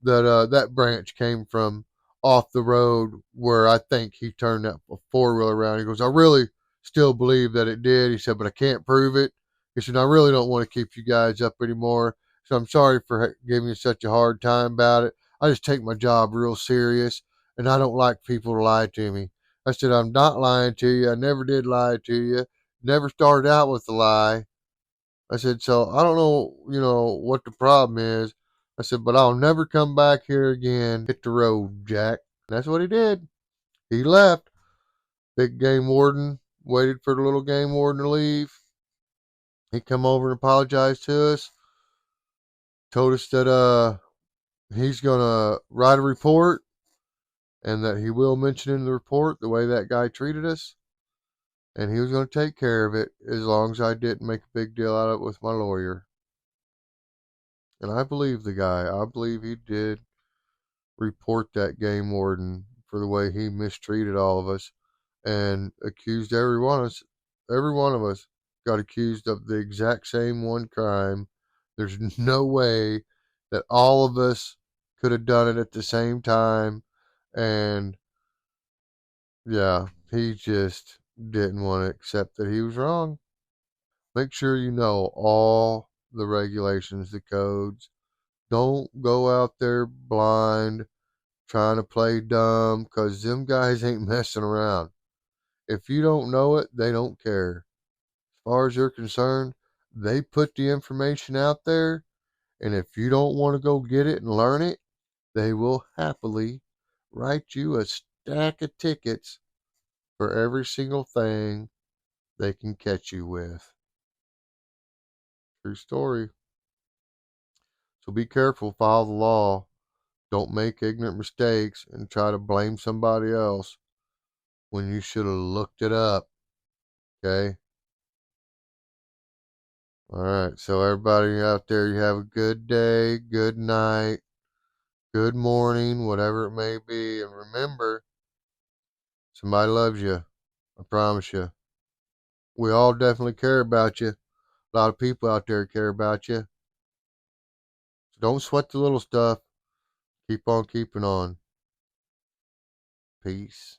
that that branch came from off the road where I think he turned that four-wheeler around. He goes, I really still believe that it did. He said, but I can't prove it. He said, I really don't want to keep you guys up anymore. So I'm sorry for giving you such a hard time about it. I just take my job real serious, and I don't like people to lie to me. I said, I'm not lying to you. I never did lie to you. Never started out with a lie. I said, so I don't know, what the problem is. I said, but I'll never come back here again. Hit the road, Jack. And that's what he did. He left. Big game warden waited for the little game warden to leave. He come over and apologized to us. told us that he's gonna write a report and that he will mention in the report the way that guy treated us, and he was gonna take care of it as long as I didn't make a big deal out of it with my lawyer. And I believe the guy. I believe he did report that game warden for the way he mistreated all of us and accused every one of us got accused of the exact same one crime. There's no way that all of us could have done it at the same time. And yeah, he just didn't want to accept that he was wrong. Make sure you know all the regulations, the codes. Don't go out there blind trying to play dumb, because them guys ain't messing around. If you don't know it, they don't care. As far as you're concerned, they put the information out there, and if you don't want to go get it and learn it, they will happily write you a stack of tickets for every single thing they can catch you with. True story. So be careful, follow the law. Don't make ignorant mistakes and try to blame somebody else when you should have looked it up. Okay? All right. So, everybody out there, you have a good day, good night, good morning, whatever it may be. And remember, somebody loves you. I promise you. We all definitely care about you. A lot of people out there care about you. So don't sweat the little stuff. Keep on keeping on. Peace.